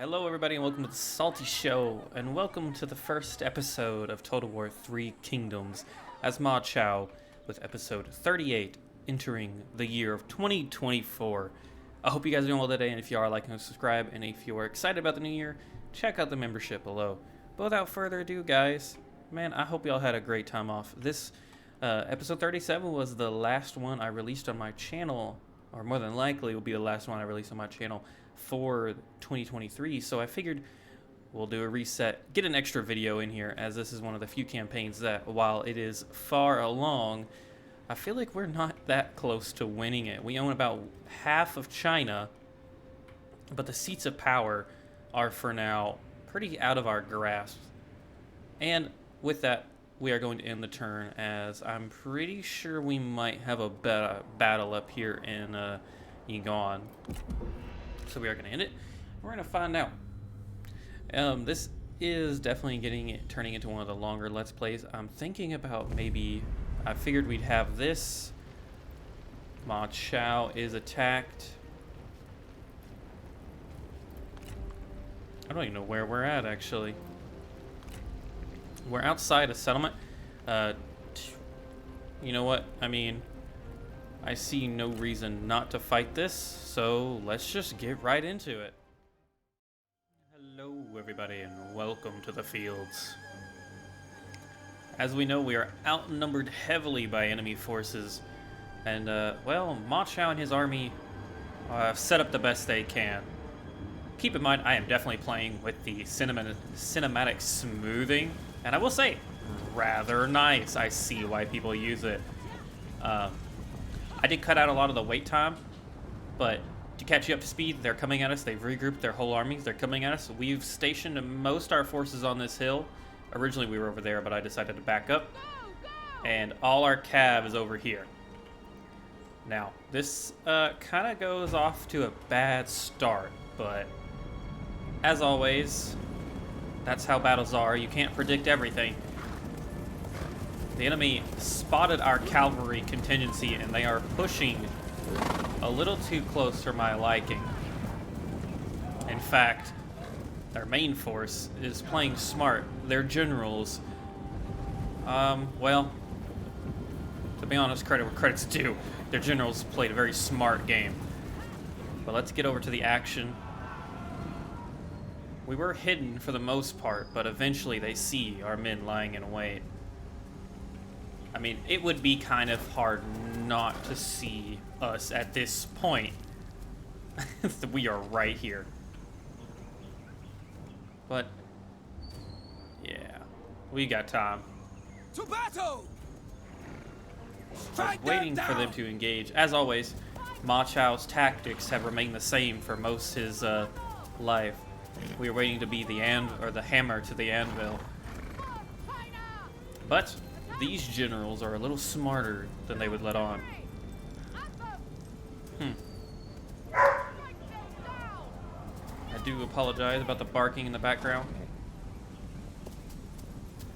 Hello everybody and welcome to the SaltyyShow, and welcome to the first episode of Total War 3 Kingdoms as Ma Chao with episode 38, entering the year of 2024. I hope you guys are doing well today, and if you are, like and subscribe, and if you are excited about the new year, check out the membership below. But without further ado, guys, man, I hope y'all had a great time off. This episode 37 was the last one I released on my channel, or more than likely will be the last one I release on my channel for 2023, so I figured we'll do a reset, get an extra video in here, as this is one of the few campaigns that, while it is far along, I feel like we're not that close to winning it. We own about half of China, but the seats of power are for now pretty out of our grasp. And with that, we are going to end the turn, as I'm pretty sure we might have a battle up here in Yigan. So we are going to end it. We're going to find out. This is definitely turning into one of the longer Let's Plays. I'm thinking about maybe, I figured we'd have this. Ma Chao is attacked. I don't even know where we're at, actually. We're outside a settlement. You know what? I mean, I see no reason not to fight this, so let's just get right into it. Hello everybody and welcome to the fields. As we know, we are outnumbered heavily by enemy forces, and well, Ma Chao and his army set up the best they can. Keep in mind, I am definitely playing with the cinematic smoothing, and I will say, rather nice. I see why people use it. I did cut out a lot of the wait time, but to catch you up to speed, they're coming at us. They've regrouped their whole armies. They're coming at us. We've stationed most our forces on this hill. Originally we were over there, but I decided to back up. And all our cav is over here. Now, this kind of goes off to a bad start, but as always, that's how battles are. You can't predict everything. The enemy spotted our cavalry contingency, and they are pushing a little too close for my liking. In fact, their main force is playing smart. Their generals, well, to be honest, credit where credit's due. Their generals played a very smart game. But let's get over to the action. We were hidden for the most part, but eventually they see our men lying in wait. I mean, it would be kind of hard not to see us at this point. We are right here. But, yeah, we got time. To battle! I was waiting for them to engage. As always, Ma Chao's tactics have remained the same for most of his life. We are waiting to be the hammer to the anvil. But these generals are a little smarter than they would let on. I do apologize about the barking in the background.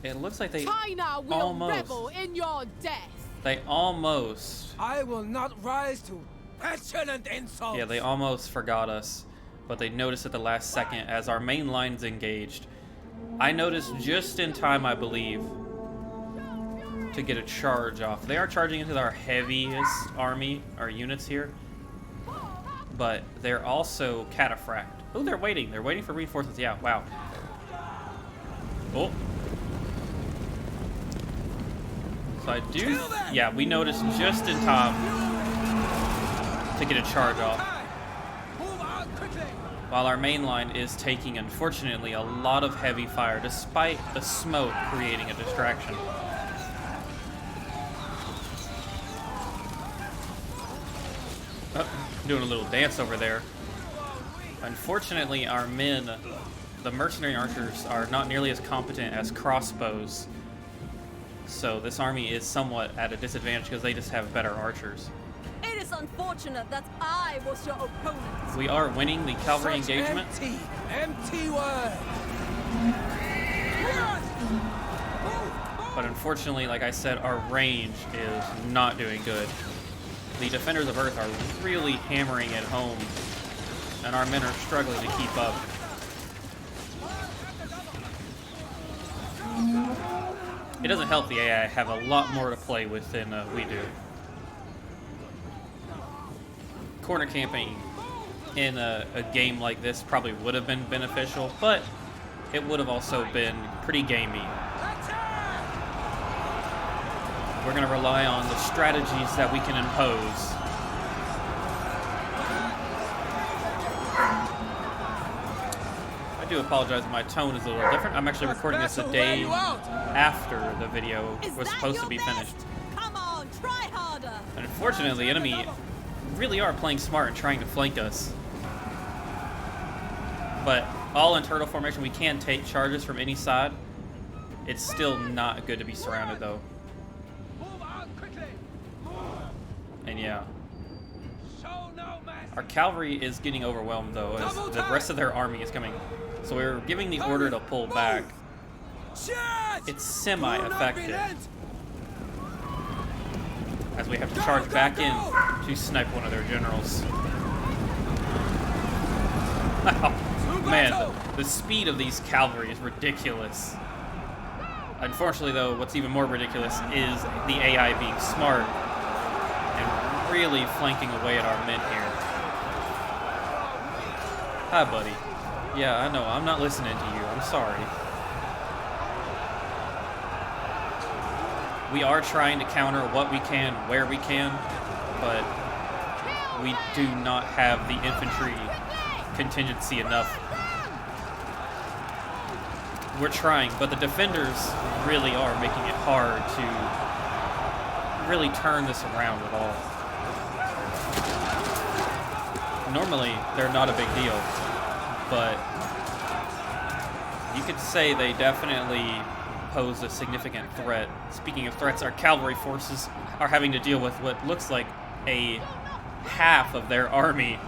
It looks like they China will almost revel in your death. They almost. I will not rise to petulant insults. Yeah, they almost forgot us, but they noticed at the last second as our main line's engaged. I noticed just in time, I believe, to get a charge off. They are charging into our heaviest army, our units here, but they're also cataphracted. Oh, they're waiting. They're waiting for reinforcements. Yeah, wow. Oh. So I do, yeah, we noticed just in time to get a charge off. While our main line is taking, unfortunately, a lot of heavy fire, despite the smoke creating a distraction. Oh, doing a little dance over there. Unfortunately, our men, the mercenary archers, are not nearly as competent as crossbows. So this army is somewhat at a disadvantage because they just have better archers. It is unfortunate that I was your opponent. We are winning the cavalry engagement. Empty word. But unfortunately, like I said, our range is not doing good. The defenders of Earth are really hammering it home, and our men are struggling to keep up. It doesn't help the AI have a lot more to play with than we do. Corner camping in a game like this probably would have been beneficial, but it would have also been pretty gamey. We're going to rely on the strategies that we can impose. I do apologize if my tone is a little different. I'm actually recording this a day after the video was supposed to be finished. Come on, try harder. And unfortunately, the enemy really are playing smart and trying to flank us. But all in turtle formation, we can take charges from any side. It's still not good to be surrounded, though. And yeah. Our cavalry is getting overwhelmed, though, as the rest of their army is coming. So we're giving the order to pull back. It's semi-effective, as we have to charge back in to snipe one of their generals. Man, the speed of these cavalry is ridiculous. Unfortunately, though, what's even more ridiculous is the AI being smart and really flanking away at our men here. Hi, buddy. Yeah, I know, I'm not listening to you. I'm sorry. We are trying to counter what we can, where we can, but we do not have the infantry contingency enough. We're trying, but the defenders really are making it hard to really turn this around at all. Normally, they're not a big deal, but you could say they definitely pose a significant threat. Speaking of threats, our cavalry forces are having to deal with what looks like a half of their army.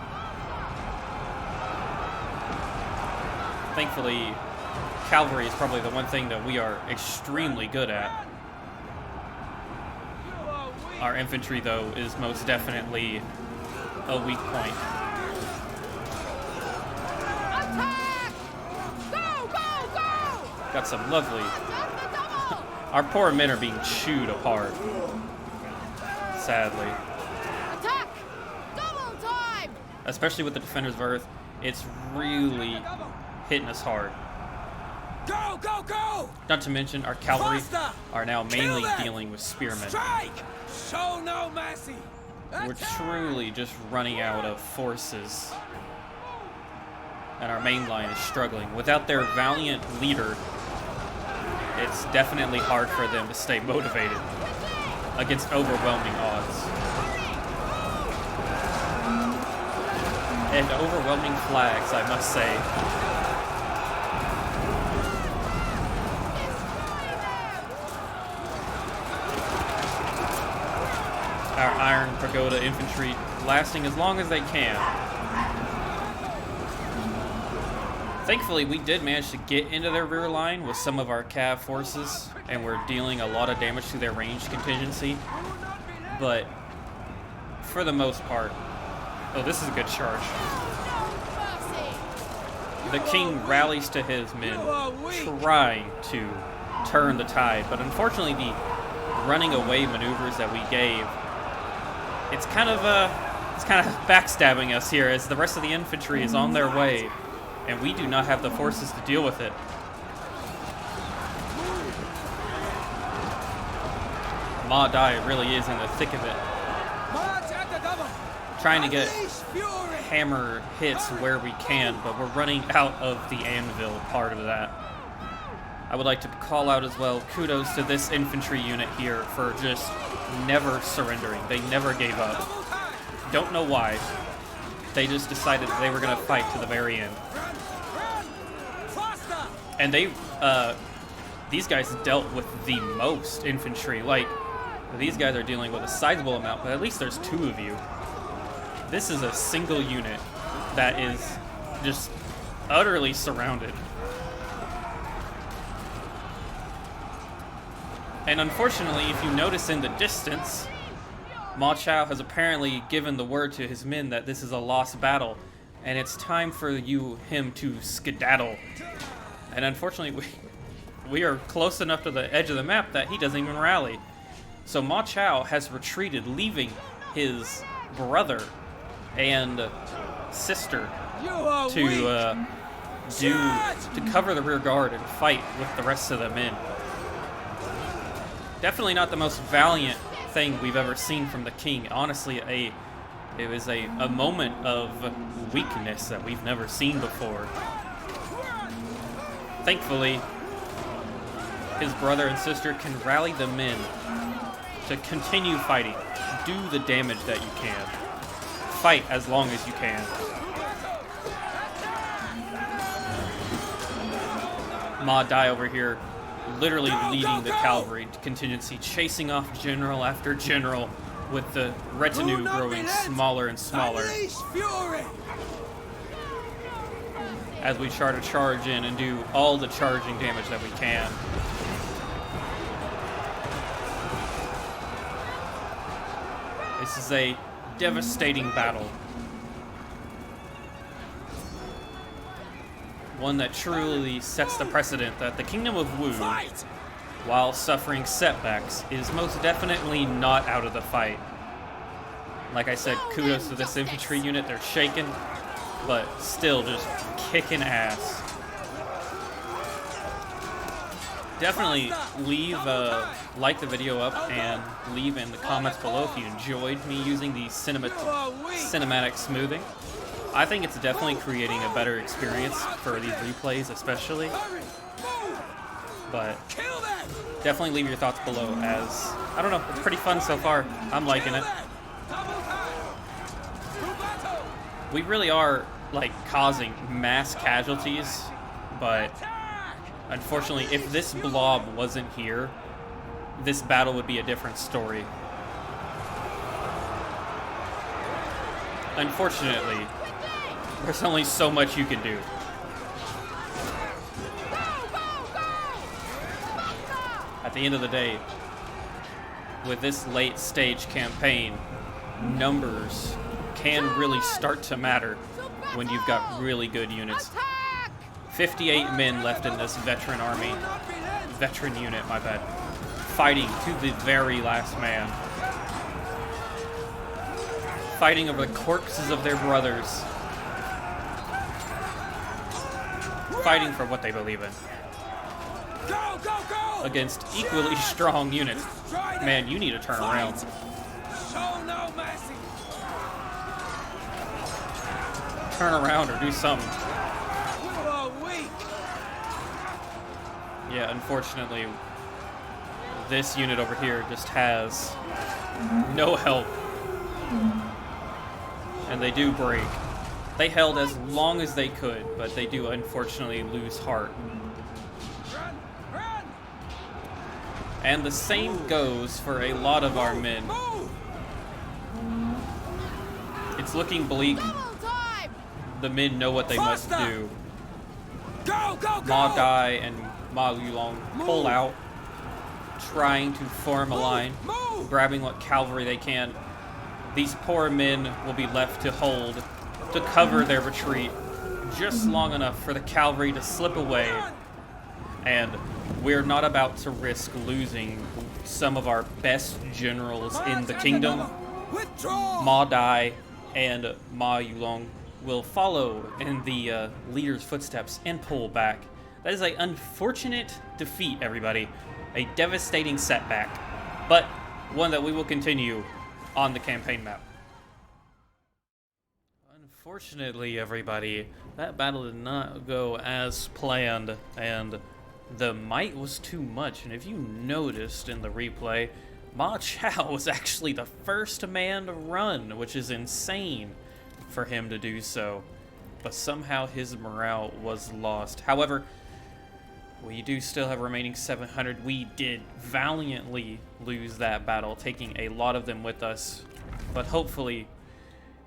Thankfully, cavalry is probably the one thing that we are extremely good at. Our infantry, though, is most definitely a weak point. Attack! Go, go, go! Got some lovely... Our poor men are being chewed apart. Sadly. Attack! Double time! Especially with the Defenders of Earth, it's really hitting us hard. Go, go, go! Not to mention, our cavalry are now mainly dealing with spearmen. Strike! Show no mercy! We're truly just running out of forces. And our main line is struggling. Without their valiant leader, it's definitely hard for them to stay motivated against overwhelming odds. And overwhelming flags, I must say. Our Iron Pagoda infantry lasting as long as they can. Thankfully, we did manage to get into their rear line with some of our cav forces, and we're dealing a lot of damage to their ranged contingency. But for the most part, oh, this is a good charge. The king rallies to his men, trying to turn the tide, but unfortunately, the running away maneuvers that we gave, it's kind of backstabbing us here, as the rest of the infantry is on their way, and we do not have the forces to deal with it. Ma Chao really is in the thick of it, trying to get hammer hits where we can, but we're running out of the anvil part of that. I would like to call out as well, kudos to this infantry unit here for just never surrendering. They never gave up. Don't know why. They just decided they were going to fight to the very end. And these guys dealt with the most infantry. Like, these guys are dealing with a sizable amount, but at least there's two of you. This is a single unit that is just utterly surrounded. And unfortunately, if you notice in the distance, Ma Chao has apparently given the word to his men that this is a lost battle, and it's time for him to skedaddle. And unfortunately, we are close enough to the edge of the map that he doesn't even rally. So Ma Chao has retreated, leaving his brother and sister to cover the rear guard and fight with the rest of the men. Definitely not the most valiant thing we've ever seen from the king. Honestly, it was a moment of weakness that we've never seen before. Thankfully, his brother and sister can rally the men to continue fighting. Do the damage that you can. Fight as long as you can. Ma Dai over here literally leading the cavalry contingency, chasing off general after general with the retinue growing smaller and smaller as we try to charge in and do all the charging damage that we can. This is a devastating battle. One that truly sets the precedent that the Kingdom of Wu, while suffering setbacks, is most definitely not out of the fight. Like I said, kudos to this infantry unit. They're shaken, but still just kicking ass. Definitely like the video up and leave in the comments below if you enjoyed me using the cinematic smoothing. I think it's definitely creating a better experience for these replays especially. But definitely leave your thoughts below, as, I don't know, it's pretty fun so far. I'm liking it. We really are, like, causing mass casualties, but unfortunately, if this blob wasn't here, this battle would be a different story. Unfortunately, there's only so much you can do. At the end of the day, with this late stage campaign, numbers can really start to matter when you've got really good units. 58 men left in this veteran unit, my bad, fighting to the very last man. Fighting over the corpses of their brothers. Fighting for what they believe in. Against equally strong units. Man, you need to turn around. Turn around or do something. Yeah, unfortunately, this unit over here just has no help. And they do break. They held as long as they could, but they do unfortunately lose heart. And the same goes for a lot of our men. It's looking bleak. The men know what they must do. Ma Dai and Ma Yulong pull out, trying to form a line, grabbing what cavalry they can. These poor men will be left to hold, to cover their retreat, just long enough for the cavalry to slip away. And we're not about to risk losing some of our best generals in the kingdom. Ma Dai and Ma Yulong will follow in the leader's footsteps and pull back. That is an unfortunate defeat, everybody. A devastating setback, but one that we will continue on the campaign map. Unfortunately, everybody, that battle did not go as planned, and the might was too much. And if you noticed in the replay, Ma Chao was actually the first man to run, which is insane for him to do so. But somehow his morale was lost. However, we do still have remaining 700. We did valiantly lose that battle, taking a lot of them with us. But hopefully,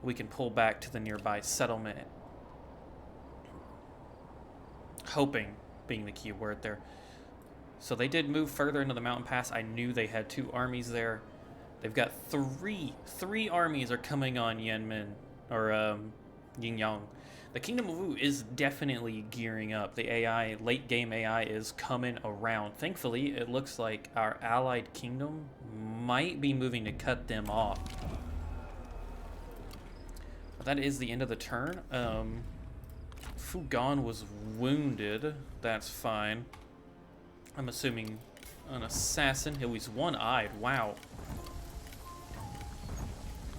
we can pull back to the nearby settlement. Hoping being the key word there. So they did move further into the mountain pass. I knew they had 2 armies there. They've got three armies are coming on Yanmen, or Yin Yang. The Kingdom of Wu is definitely gearing up. The AI, late game AI, is coming around. Thankfully, it looks like our allied kingdom might be moving to cut them off. But that is the end of the turn. Fugan was wounded. That's fine. I'm assuming an assassin. He was one-eyed. Wow.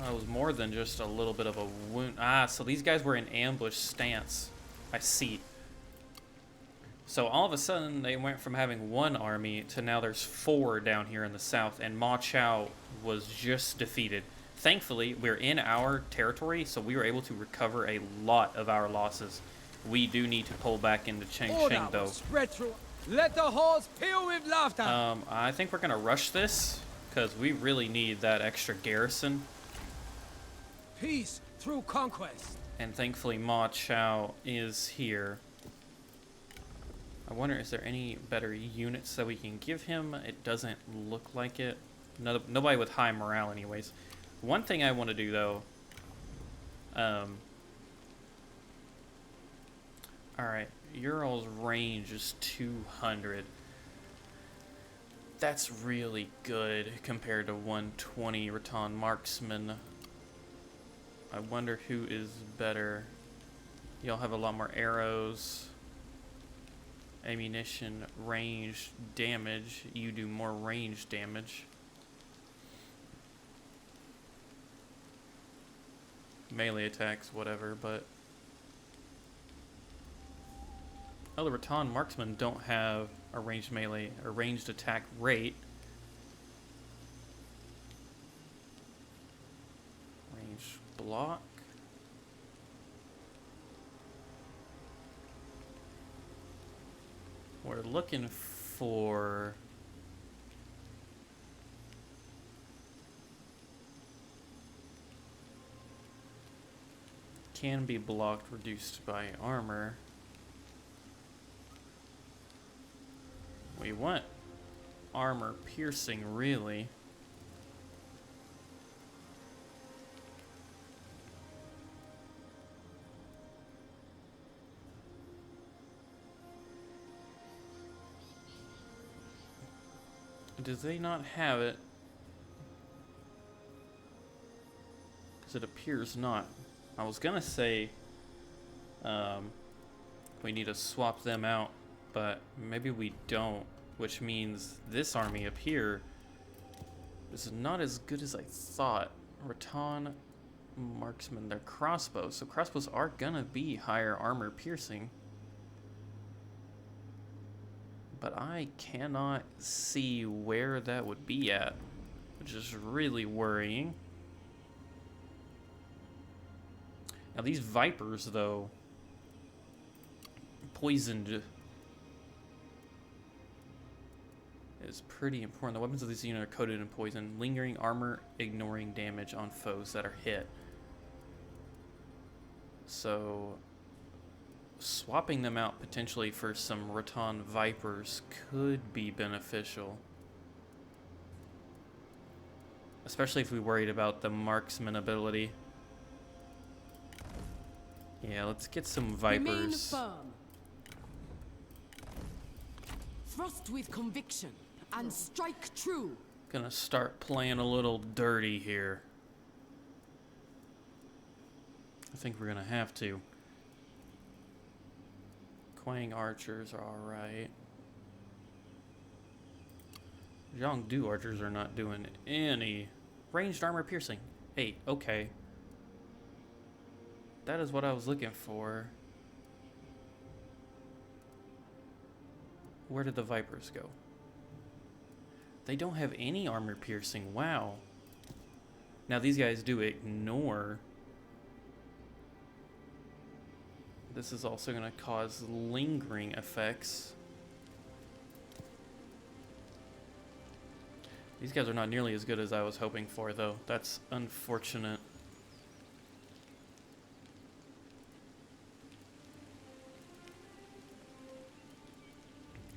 It was more than just a little bit of a wound. Ah, so these guys were in ambush stance. I see. So all of a sudden, they went from having one army to now there's 4 down here in the south, and Ma Chao was just defeated. Thankfully, we're in our territory, so we were able to recover a lot of our losses. We do need to pull back into Chengsheng, though. Spread through. Let the halls peal with laughter. I think we're going to rush this, because we really need that extra garrison. Peace through conquest. And thankfully Ma Chao is here. I wonder, is there any better units that we can give him? It doesn't look like it. No, nobody with high morale anyways. One thing I want to do though, alright, Ural's range is 200. That's really good compared to 120 Rattan Marksman. I wonder who is better. Y'all have a lot more arrows, ammunition, range, damage. You do more range damage. Melee attacks, whatever, but... Oh, the Rattan Marksmen don't have a ranged melee or ranged attack rate. Range block. We're looking for... Can be blocked, reduced by armor. We want armor piercing, really. Do they not have it? Because it appears not. I was gonna say we need to swap them out, but maybe we don't, which means this army up here is not as good as I thought. Rattan Marksmen, they're crossbows, so crossbows are gonna be higher armor piercing. But I cannot see where that would be at, which is really worrying. Now these Vipers, though, poisoned is pretty important. The weapons of this unit are coated in poison, lingering armor, ignoring damage on foes that are hit. So swapping them out potentially for some Rattan Vipers could be beneficial. Especially if we worried about the Marksman ability. Yeah, let's get some Vipers. Remain firm. Thrust with conviction and strike true. Gonna start playing a little dirty here. I think we're gonna have to. Quang archers are alright. Zhongdu archers are not doing any. Ranged armor piercing. 8, okay. That is what I was looking for. Where did the Vipers go? They don't have any armor piercing. Wow. Now these guys do ignore. This is also going to cause lingering effects. These guys are not nearly as good as I was hoping for, though. That's unfortunate.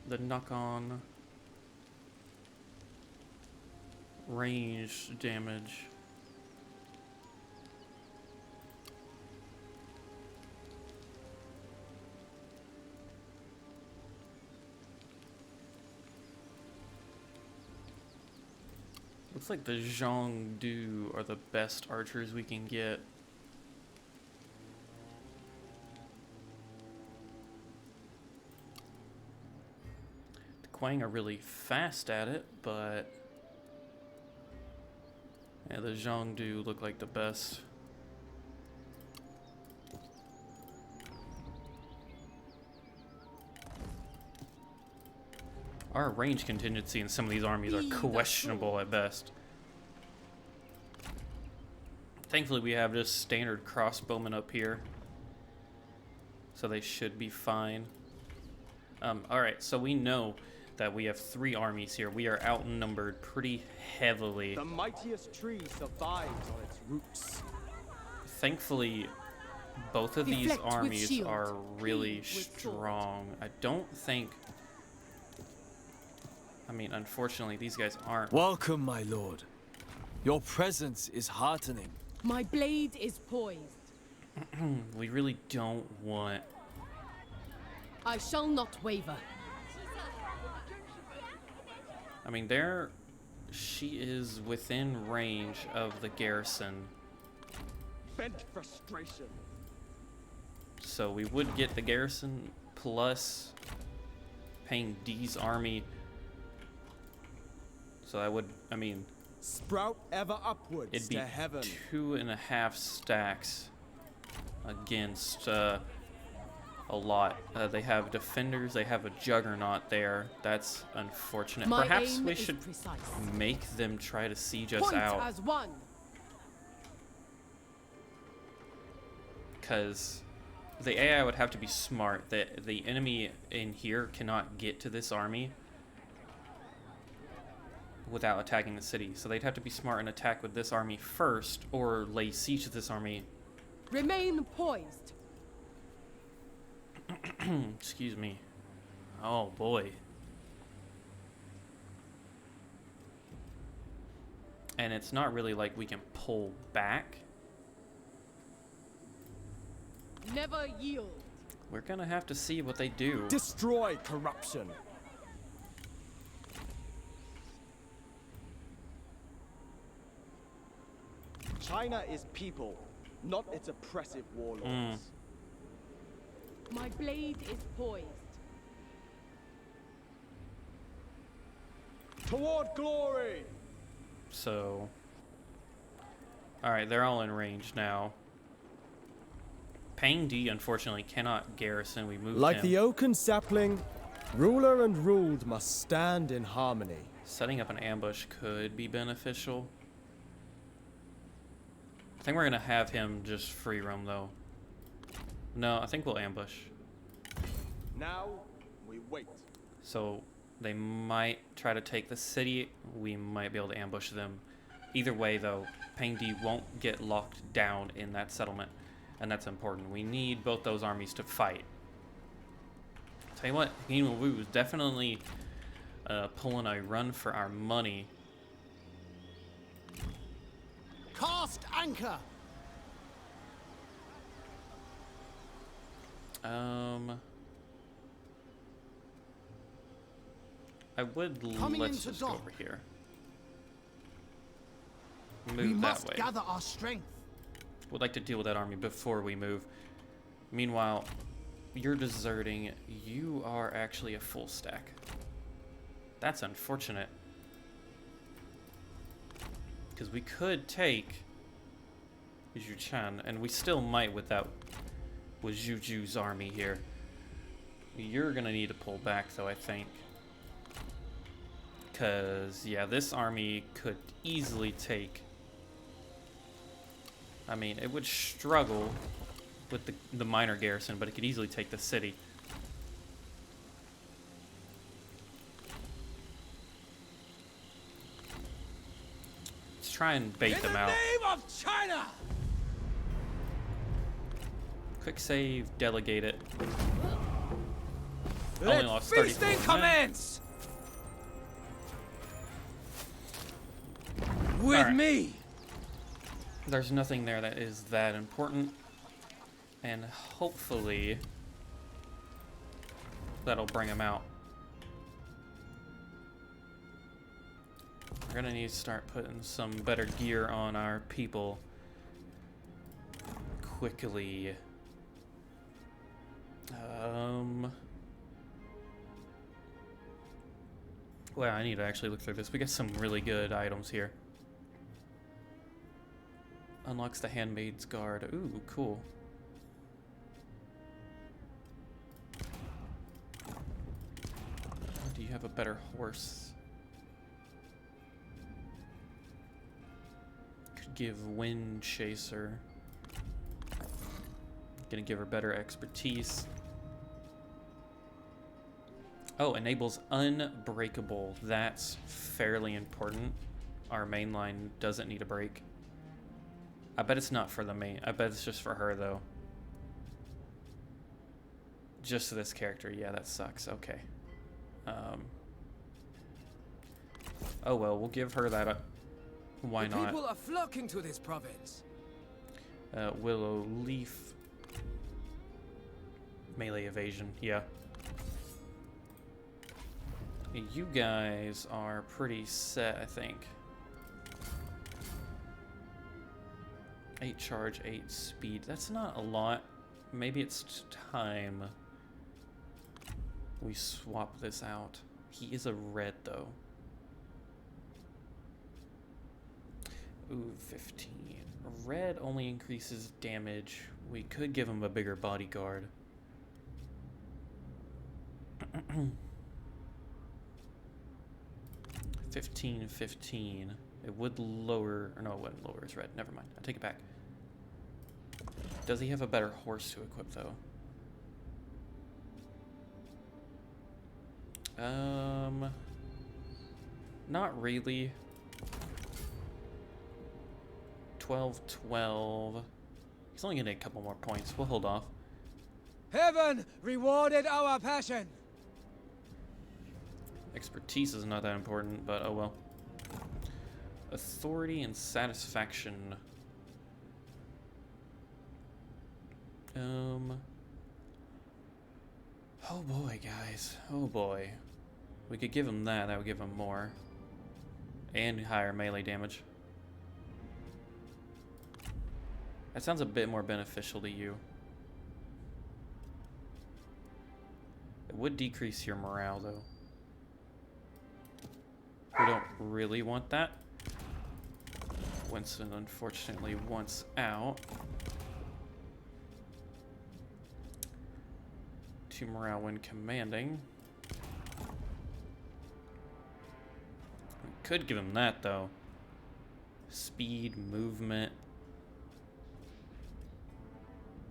The knock-on range damage. Looks like the Zhongdu are the best archers we can get. The Quang are really fast at it, but yeah, the Zhongdu look like the best. Our range contingency in some of these armies are questionable at best. Thankfully, we have just standard crossbowmen up here, so they should be fine. Alright, so we know that we have 3 armies here. We are outnumbered pretty heavily. The mightiest tree survives on its roots. Thankfully, both of these Deflect with armies shield. are really Cleave with sword. strong. I don't think... I mean, unfortunately, these guys aren't. Welcome, my lord. Your presence is heartening. My blade is poised. We really don't want... I shall not waver. I mean, she is within range of the garrison, Vent frustration. so we would get the garrison plus paying D's army. So I would, I mean, Sprout ever upwards it'd be to heaven. 2.5 stacks against a lot. They have defenders, they have a juggernaut there. That's unfortunate. My Perhaps aim we is should precise. make them try to siege us Point out, as one. because the AI would have to be smart. That the enemy in here cannot get to this army without attacking the city. So they'd have to be smart and attack with this army first, or lay siege to this army. Remain poised. Excuse me. Oh boy. And it's not really like we can pull back. Never yield. We're gonna have to see what they do. Destroy corruption. China is people, not its oppressive warlords. My blade is poised. Toward glory! So, alright, they're all in range now. Pang D, unfortunately, cannot garrison. We moved Like him. the oaken sapling, ruler and ruled must stand in harmony. Setting up an ambush could be beneficial. I think we're gonna have him just free roam, though. No, I think we'll ambush. Now, we wait. So they might try to take the city. We might be able to ambush them. Either way, though, Pang D won't get locked down in that settlement, and that's important. We need both those armies to fight. Tell you what, Nino Wu is definitely pulling a run for our money. Cast anchor! I would Coming let's into just go dock. over here. We Move that must way. gather our strength. Would like to deal with that army before we move. Meanwhile, you're deserting. You are actually a full stack. That's unfortunate. Because we could take Zhu Chan, and we still might with Zhu Ju's army here. You're gonna need to pull back, though, I think. Because, yeah, this army could easily take... I mean, it would struggle with the minor garrison, but it could easily take the city. Let's try and bait them out. name of China! Quick save, delegate it. Only Let lost feasting 34 men. commence! With Alright. me! There's nothing there that is that important. And hopefully that'll bring him out. We're gonna need to start putting some better gear on our people quickly. Well, I need to actually look through this. We got some really good items here. Unlocks the Handmaid's Guard. Ooh, cool. Do you have a better horse? Could give Wind Chaser. Gonna give her better expertise. Oh, enables Unbreakable. That's fairly important. Our main line doesn't need a break. I bet it's not for the main. I bet it's just for her, though. Just this character. Yeah, that sucks. Okay. Oh, well, we'll give her that. Why not? People are flocking to this province. Willow Leaf. Melee evasion. Yeah. You guys are pretty set, I think. 8 charge, 8 speed. That's not a lot. Maybe it's time we swap this out. He is a red, though. Ooh, 15. Red only increases damage. We could give him a bigger bodyguard. 15, 15. It would lower, or no, it wouldn't lower his red. Never mind. I take it back. Does he have a better horse to equip, though? Not really. 12, 12. He's only gonna need a couple more points. We'll hold off. Heaven rewarded our passion. Expertise is not that important, but oh well. Authority and satisfaction. Oh boy, guys. Oh boy. We could give him that. That would give him more. And higher melee damage. That sounds a bit more beneficial to you. It would decrease your morale, though. We don't really want that. Winston, unfortunately, wants out. 2 morale when commanding. We could give him that, though. Speed, movement.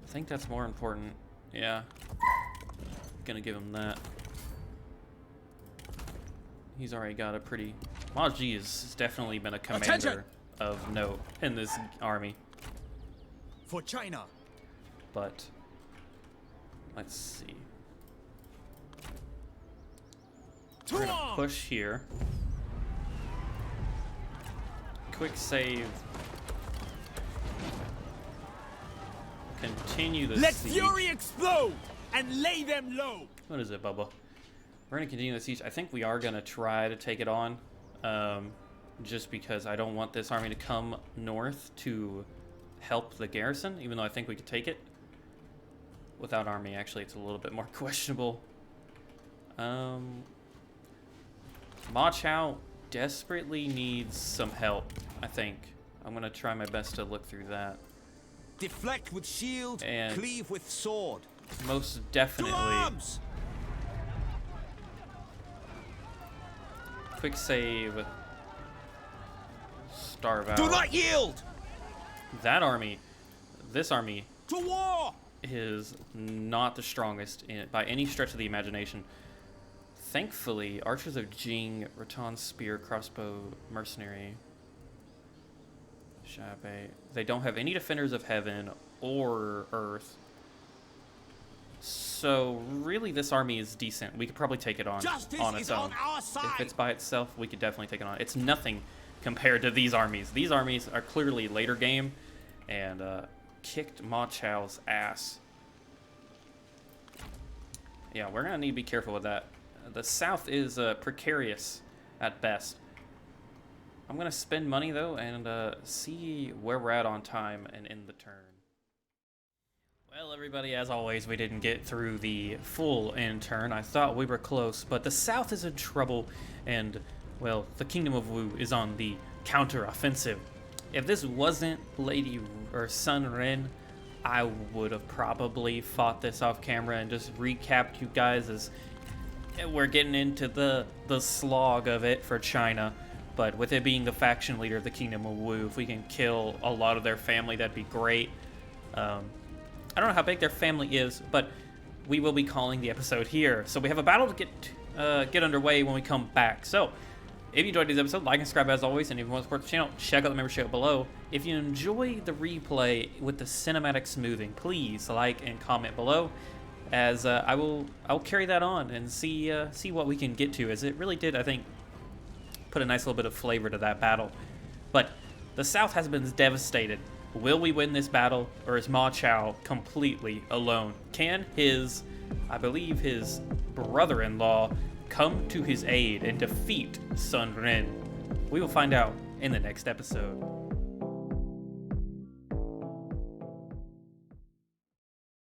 I think that's more important. Yeah. Gonna give him that. He's already got a pretty... Ma Chao has definitely been a commander Attention! of note in this army. For China. But let's see. We're gonna push here. Quick save. Continue the Let siege. fury explode and lay them low. What is it, Bubba? We're gonna continue the siege. I think we are gonna try to take it on, just because I don't want this army to come north to help the garrison, even though I think we could take it. Without army, actually, it's a little bit more questionable. Ma Chao desperately needs some help, I think. I'm gonna try my best to look through that. Deflect with shield, And- cleave with sword. Most To definitely. arms! Quick save. Starve out. Do not yield! That army, this army, To war! is not the strongest by any stretch of the imagination. Thankfully, Archers of Jing, Rattan Spear, Crossbow, Mercenary, Shabe, they don't have any Defenders of Heaven or Earth. So really this army is decent. We could probably take it on Justice its is own. on our side. If it's by itself, we could definitely take it on. It's nothing compared to these armies. These armies are clearly later game and kicked Ma Chao's ass. Yeah, we're gonna need to be careful with that. The south is precarious at best. I'm gonna spend money though and see where we're at on time and end the turn. Well, everybody, as always, we didn't get through the full end turn. I thought we were close, but the South is in trouble, and, well, the Kingdom of Wu is on the counter-offensive. If this wasn't Lady or Sun Ren, I would have probably fought this off camera and just recapped you guys as we're getting into the slog of it for China. But with it being the faction leader of the Kingdom of Wu, if we can kill a lot of their family, that'd be great. I don't know how big their family is, but we will be calling the episode here. So we have a battle to get underway when we come back. So if you enjoyed this episode, like and subscribe as always, and if you want to support the channel, check out the membership below. If you enjoy the replay with the cinematic smoothing, please like and comment below, as I'll carry that on and see what we can get to, as it really did, I think, put a nice little bit of flavor to that battle. But the South has been devastated. Will we win this battle, or is Ma Chao completely alone? Can I believe his brother-in-law, come to his aid and defeat Sun Ren? We will find out in the next episode.